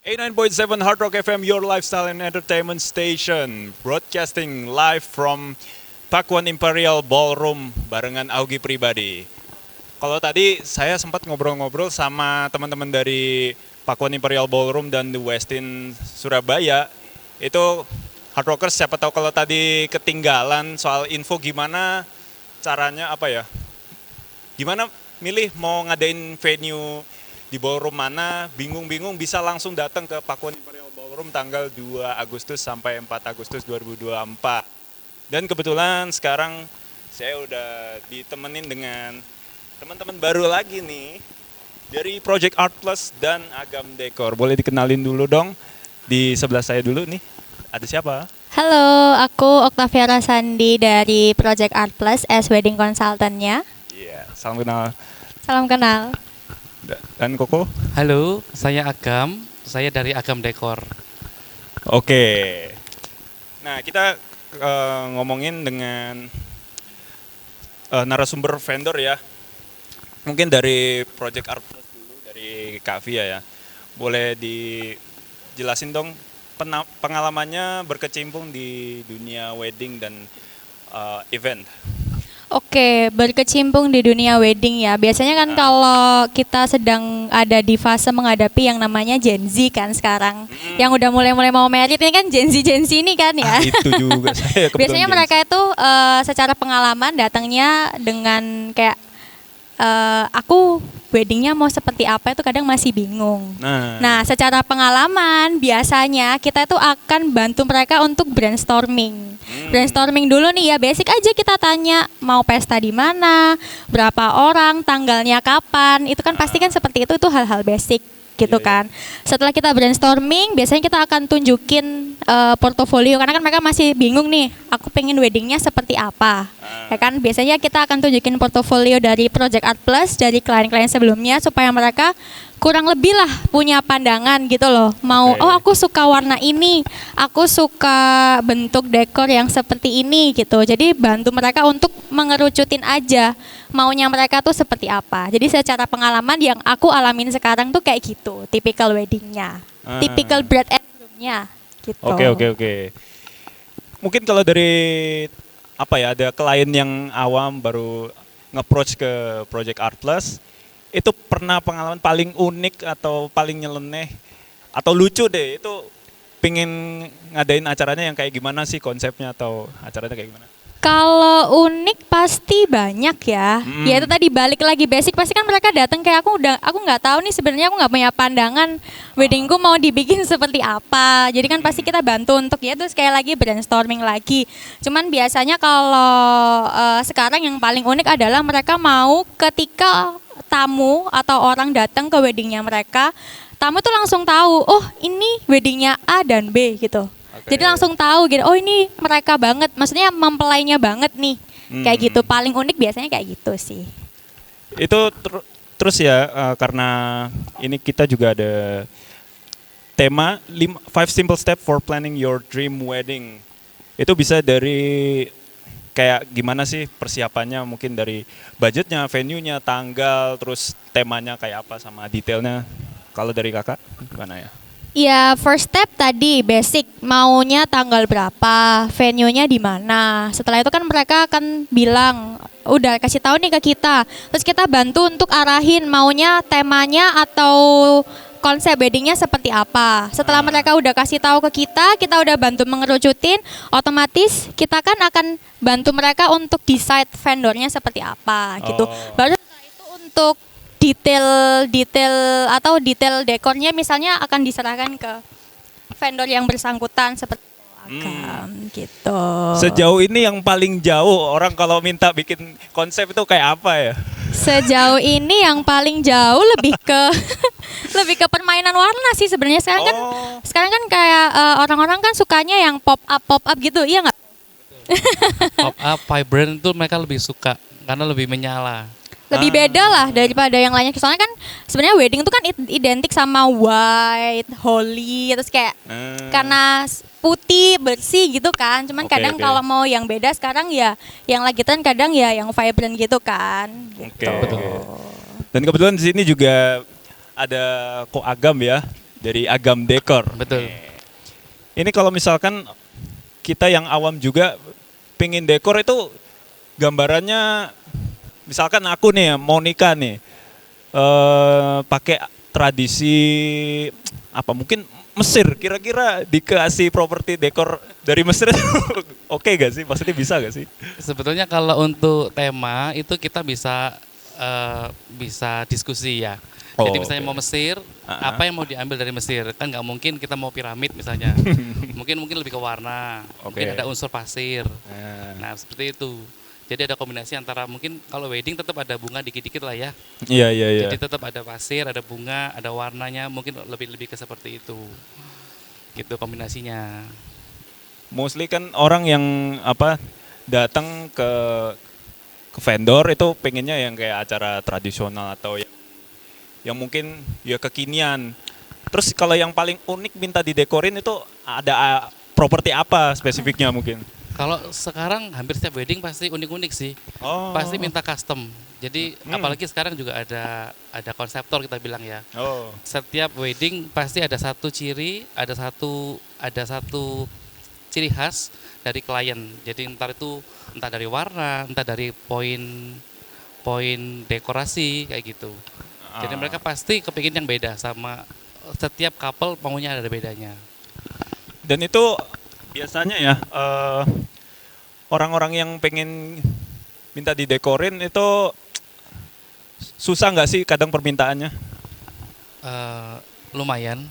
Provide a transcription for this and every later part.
89.7 Hard Rock FM, your lifestyle and entertainment station. Broadcasting live from Pakuan Imperial Ballroom barengan Augie Pribadi. Kalau tadi saya sempat ngobrol-ngobrol sama teman-teman dari Pakuan Imperial Ballroom dan The Westin Surabaya. Itu Hard Rockers, siapa tahu kalau tadi ketinggalan soal info gimana caranya gimana milih mau ngadain venue di ballroom mana, bingung-bingung bisa langsung datang ke Pakuan Imperial Ballroom tanggal 2 Agustus sampai 4 Agustus 2024. Dan kebetulan sekarang saya udah ditemenin dengan teman-teman baru lagi nih dari Project Art Plus dan Agam Decor. Boleh dikenalin dulu dong, di sebelah saya dulu nih, ada siapa? Halo, aku Octavia Rasandi dari Project Art Plus as wedding consultant-nya. Iya, salam kenal. Salam kenal. Dan Koko? Halo, saya Agam. Saya dari Agam Decor. Oke. Nah, kita ngomongin dengan narasumber vendor ya. Mungkin dari Project Art Plus dulu, dari Kak Via ya. Boleh dijelasin dong pengalamannya berkecimpung di dunia wedding dan event. Oke, berkecimpung di dunia wedding ya. Biasanya kan kalau kita sedang ada di fase menghadapi yang namanya Gen Z kan sekarang. Yang udah mulai-mulai mau married ini kan Gen Z ini kan ya. Itu juga saya kebetulan Biasanya Gen Z. mereka itu secara pengalaman datangnya dengan kayak aku weddingnya mau seperti apa itu kadang masih bingung. Nah, secara pengalaman biasanya kita itu akan bantu mereka untuk brainstorming. Brainstorming dulu nih ya, basic aja kita tanya mau pesta di mana, berapa orang, tanggalnya kapan. Itu kan pasti kan seperti itu hal-hal basic gitu kan. Setelah kita brainstorming, biasanya kita akan tunjukin portofolio karena kan mereka masih bingung nih, aku pengen weddingnya seperti apa. Ya kan, biasanya kita akan tunjukin portofolio dari Project Art Plus dari klien-klien sebelumnya supaya mereka kurang lebih lah punya pandangan gitu loh. Mau oh aku suka warna ini, aku suka bentuk dekor yang seperti ini gitu. Jadi bantu mereka untuk mengerucutin aja maunya mereka tuh seperti apa. Jadi secara pengalaman yang aku alamin sekarang tuh kayak gitu, typical weddingnya, typical bride and groomnya gitu. Oke. Mungkin kalau dari ada klien yang awam baru nge-approach ke Project Art Plus, itu pernah pengalaman paling unik atau paling nyeleneh atau lucu deh, itu pingin ngadain acaranya yang kayak gimana sih konsepnya atau acaranya kayak gimana? Kalau unik pasti banyak ya. Ya itu tadi balik lagi basic, pasti kan mereka datang kayak aku nggak tahu nih sebenarnya, aku nggak punya pandangan weddingku mau dibikin seperti apa. Jadi kan pasti kita bantu untuk ya terus sekali lagi brainstorming lagi. Cuman biasanya kalau sekarang yang paling unik adalah mereka mau ketika tamu atau orang datang ke weddingnya mereka, tamu tuh langsung tahu, oh ini weddingnya A dan B gitu. Jadi langsung tahu gitu, oh ini mereka banget, maksudnya mempelainya banget nih, kayak gitu. Paling unik biasanya kayak gitu sih. Itu terus ya, karena ini kita juga ada tema 5 simple step for planning your dream wedding. Itu bisa dari kayak gimana sih persiapannya, mungkin dari budgetnya, venue-nya, tanggal, terus temanya kayak apa sama detailnya. Kalau dari kakak gimana ya? Ya first step tadi basic, maunya tanggal berapa, venue-nya di mana. Setelah itu kan mereka akan bilang, udah kasih tahu nih ke kita. Terus kita bantu untuk arahin maunya temanya atau konsep weddingnya seperti apa. Setelah mereka udah kasih tahu ke kita udah bantu mengerucutin, otomatis kita kan akan bantu mereka untuk decide vendornya seperti apa gitu. Baru setelah itu untuk detail dekornya misalnya akan diserahkan ke vendor yang bersangkutan seperti gitu. Sejauh ini yang paling jauh orang kalau minta bikin konsep itu kayak apa ya? Sejauh ini yang paling jauh lebih ke permainan warna sih sebenarnya. Sekarang kan kayak orang-orang kan sukanya yang pop up gitu, iya nggak? Pop up, vibrant itu mereka lebih suka karena lebih menyala. Lebih beda lah daripada yang lainnya. Soalnya kan sebenarnya wedding itu kan identik sama white, holy, terus kayak karena putih, bersih gitu kan. Cuman kadang kalau mau yang beda sekarang ya yang lagi tren kadang ya yang vibrant gitu kan. Gitu. Dan kebetulan di sini juga ada Ko Agam ya. dari Agam Decor. Betul. Ini kalau misalkan kita yang awam juga pengen dekor itu gambarannya, misalkan aku nih ya mau nikah nih, pakai tradisi apa mungkin Mesir, kira-kira dikasih properti dekor dari Mesir itu oke gak sih? Maksudnya bisa gak sih? Sebetulnya kalau untuk tema itu kita bisa diskusi ya. Oh, Jadi misalnya oke. mau Mesir, apa yang mau diambil dari Mesir? Kan nggak mungkin kita mau piramid misalnya. mungkin lebih ke warna. Oke. Mungkin ada unsur pasir. Nah, Nah seperti itu. Jadi ada kombinasi antara mungkin kalau wedding tetap ada bunga dikit-dikit lah ya. iya iya iya. Jadi tetap ada pasir, ada bunga, ada warnanya. Mungkin lebih ke seperti itu. Gitu kombinasinya. Mostly kan orang yang apa datang ke vendor itu pengennya yang kayak acara tradisional atau yang mungkin ya kekinian. Terus kalau yang paling unik minta didekorin itu ada properti apa spesifiknya mungkin? Kalau sekarang hampir setiap wedding pasti unik-unik sih. Oh. Pasti minta custom. Jadi apalagi sekarang juga ada konseptor kita bilang ya. Oh. Setiap wedding pasti ada satu ciri, ada satu ciri khas dari klien. Jadi entah dari warna, entah dari poin dekorasi kayak gitu. Jadi mereka pasti kepingin yang beda sama setiap couple maunya ada bedanya. Dan itu biasanya ya orang-orang yang pengen minta didekorin itu susah nggak sih kadang permintaannya? Lumayan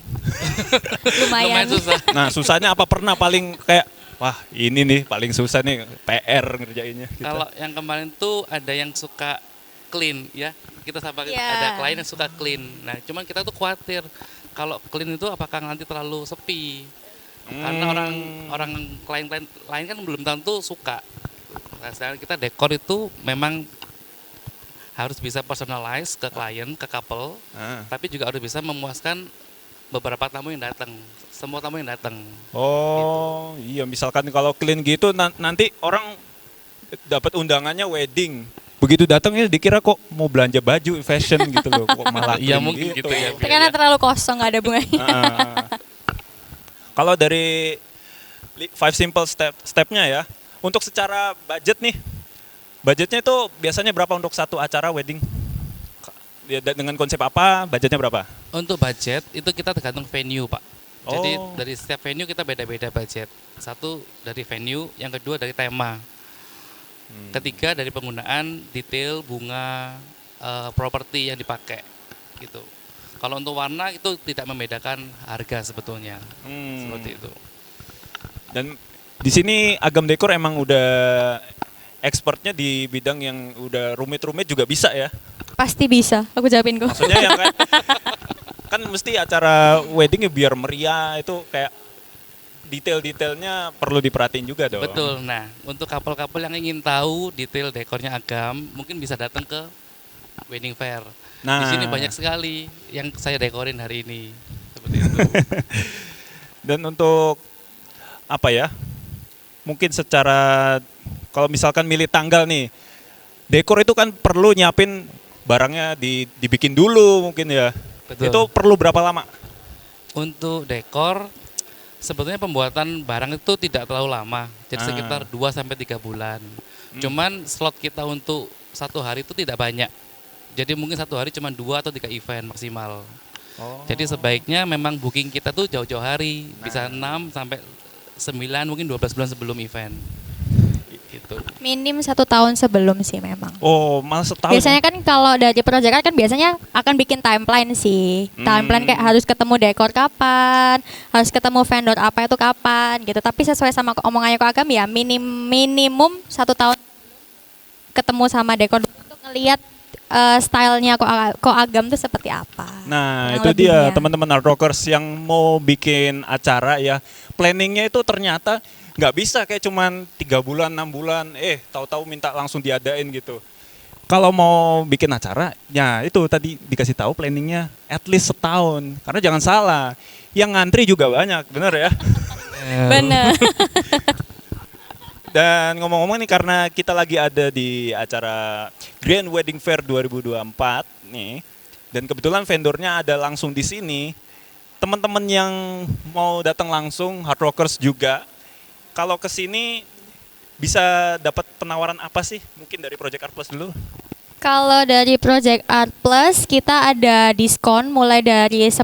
Lumayan. susah. Nah susahnya apa pernah paling kayak wah ini nih paling susah nih PR ngerjainnya gitu. Kalau yang kemarin tuh ada yang suka clean ya. Kita sampai Iya. ada klien yang suka clean. Nah, cuman kita tuh khawatir kalau clean itu apakah nanti terlalu sepi. Karena orang klien lain kan belum tentu suka. Nah, sedangkan kita dekor itu memang harus bisa personalize ke klien, ke couple, tapi juga harus bisa memuaskan beberapa tamu yang datang, semua tamu yang datang. Oh iya misalkan kalau clean gitu nanti orang dapat undangannya wedding. Begitu datang ya dikira kok mau belanja baju fashion gitu loh, kok malah Iya clean mungkin gitu ya. Karena terlalu kosong, nggak ada bunganya. Kalau dari 5 simple stepnya ya, untuk secara budget nih, budgetnya itu biasanya berapa untuk satu acara wedding? Ya, dengan konsep apa, budgetnya berapa? Untuk budget itu kita tergantung venue, Pak. Jadi Oh. dari setiap venue kita beda-beda budget. Satu dari venue, yang kedua dari tema. Ketiga dari penggunaan detail bunga properti yang dipakai gitu. Kalau untuk warna itu tidak membedakan harga sebetulnya. Seperti itu. Dan di sini Agam Decor emang udah expertnya di bidang yang udah rumit-rumit juga bisa ya. Pasti bisa, aku jawabin kok. Maksudnya yang kan mesti acara wedding ya biar meriah itu kayak detail-detailnya perlu diperhatiin juga dong. Betul. Nah, untuk couple-couple yang ingin tahu detail dekornya Agam, mungkin bisa datang ke wedding fair. Nah. Di sini banyak sekali yang saya dekorin hari ini. Seperti itu. Dan untuk apa ya? Mungkin secara kalau misalkan milih tanggal nih, dekor itu kan perlu nyiapin barangnya dibikin dulu mungkin ya. Betul. Itu perlu berapa lama? Untuk dekor sebetulnya pembuatan barang itu tidak terlalu lama, jadi sekitar 2 sampai 3 bulan. Cuman slot kita untuk satu hari itu tidak banyak. Jadi mungkin satu hari cuma 2 atau 3 event maksimal. Jadi sebaiknya memang booking kita tuh jauh-jauh hari, bisa 6 sampai 9 mungkin 12 bulan sebelum event. Gitu. Minim 1 tahun sebelum sih memang. Oh, malah setahun. Biasanya kan kalau dari proyekan kan biasanya akan bikin timeline sih. Timeline kayak harus ketemu dekor kapan, harus ketemu vendor apa itu kapan gitu. Tapi sesuai sama omongannya Ko Agam ya minimum 1 tahun ketemu sama dekor untuk ngelihat stylenya Ko Agam tuh seperti apa. Nah, yang itu dia lebihnya. teman-teman Art Rockers yang mau bikin acara ya. Planningnya itu ternyata nggak bisa kayak cuman 3 bulan, 6 bulan, tahu-tahu minta langsung diadain gitu. Kalau mau bikin acara, ya itu tadi dikasih tahu planningnya at least setahun. Karena jangan salah, yang ngantri juga banyak, bener ya? Bener. Dan ngomong-ngomong nih karena kita lagi ada di acara Grand Wedding Fair 2024 nih, dan kebetulan vendornya ada langsung di sini. teman-teman yang mau datang langsung, hard rockers juga, kalau ke sini bisa dapat penawaran apa sih? Mungkin dari Project Art Plus dulu. Kalau dari Project Art Plus kita ada diskon mulai dari 10%.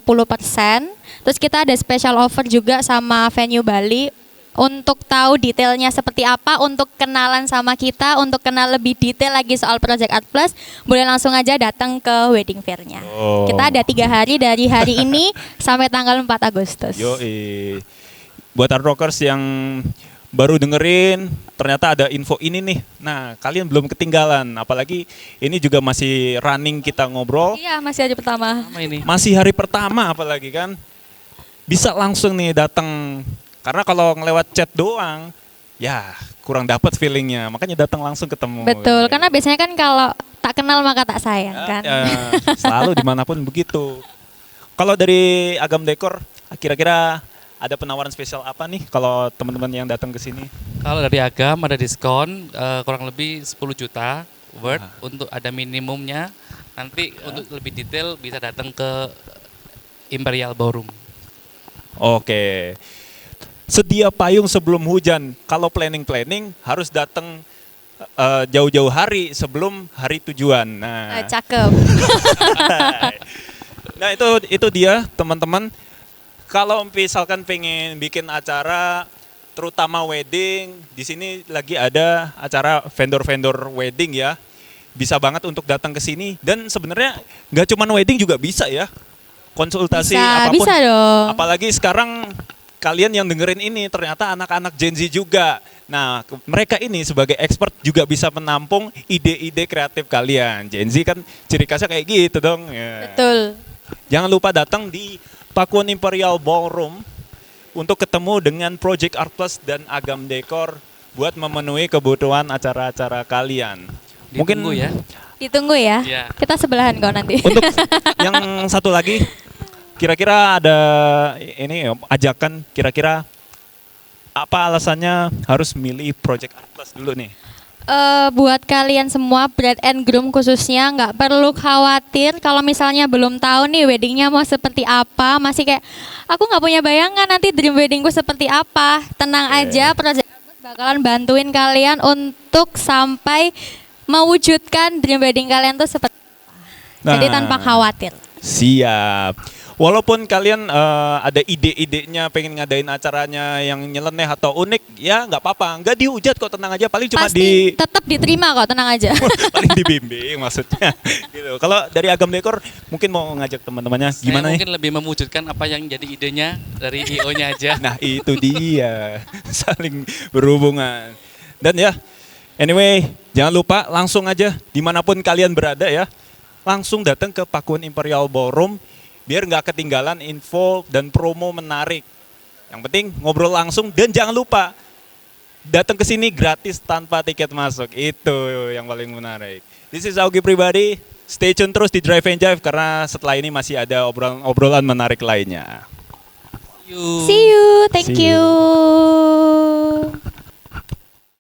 Terus kita ada special offer juga sama venue Bali. Untuk tahu detailnya seperti apa, untuk kenalan sama kita, untuk kenal lebih detail lagi soal Project Art Plus, boleh langsung aja datang ke wedding fair-nya. Oh. Kita ada 3 hari dari hari ini sampai tanggal 4 Agustus. Buat hard rockers yang baru dengerin, ternyata ada info ini nih. Nah, kalian belum ketinggalan. Apalagi ini juga masih running kita ngobrol. Iya, masih hari pertama. Masih hari pertama apalagi kan. Bisa langsung nih datang. Karena kalau ngelewat chat doang, ya kurang dapat feelingnya. Makanya datang langsung ketemu. Betul, karena biasanya kan kalau tak kenal maka tak sayang kan. Selalu dimanapun begitu. Kalau dari Agam Dekor, kira-kira ada penawaran spesial apa nih kalau teman-teman yang datang ke sini? Kalau dari Agam ada diskon kurang lebih 10 juta worth untuk ada minimumnya. Nanti untuk lebih detail bisa datang ke Imperial Ballroom. Oke. Sedia payung sebelum hujan. Kalau planning harus datang jauh-jauh hari sebelum hari tujuan. Nah, Cakep. nah itu dia teman-teman. Kalau misalkan pengen bikin acara, terutama wedding, di sini lagi ada acara vendor-vendor wedding ya. Bisa banget untuk datang ke sini. Dan sebenarnya nggak cuma wedding juga bisa ya. Konsultasi apapun. Bisa dong. Apalagi sekarang kalian yang dengerin ini ternyata anak-anak Gen Z juga. Nah, mereka ini sebagai expert juga bisa menampung ide-ide kreatif kalian. Gen Z kan ciri khasnya kayak gitu dong. Ya. Betul. Jangan lupa datang di Pakuan Imperial Ballroom untuk ketemu dengan Project Art Plus dan Agam Dekor buat memenuhi kebutuhan acara-acara kalian. Ditunggu ya. Ditunggu ya. Ya. Kita sebelahan kok nanti. Untuk yang satu lagi, kira-kira ada ini ajakan, kira-kira apa alasannya harus milih Project Art Plus dulu nih? Buat kalian semua bride and groom khususnya nggak perlu khawatir kalau misalnya belum tahu nih weddingnya mau seperti apa, masih kayak aku nggak punya bayangan nanti dream weddingku seperti apa. Tenang aja, Project Art Plus bakalan bantuin kalian untuk sampai mewujudkan dream wedding kalian tuh seperti apa. Jadi tanpa khawatir. Siap. Walaupun kalian ada ide-idenya pengen ngadain acaranya yang nyeleneh atau unik, ya nggak apa-apa, nggak dihujat kok, tenang aja. Paling cuma Pasti tetap diterima kok, tenang aja. paling dibimbing maksudnya. Gitu. Kalau dari Agam Dekor mungkin mau ngajak teman-temannya gimana nih? Mungkin lebih mewujudkan apa yang jadi idenya dari IO-nya aja. Nah itu dia, saling berhubungan. Dan ya, anyway, jangan lupa langsung aja dimanapun kalian berada ya, langsung datang ke Pakuan Imperial Ballroom. Biar nggak ketinggalan info dan promo menarik. Yang penting ngobrol langsung dan jangan lupa datang ke sini gratis tanpa tiket masuk. Itu yang paling menarik. This is Augie Pribadi. Stay tune terus di Drive and Jive karena setelah ini masih ada obrolan menarik lainnya. See you. Thank you.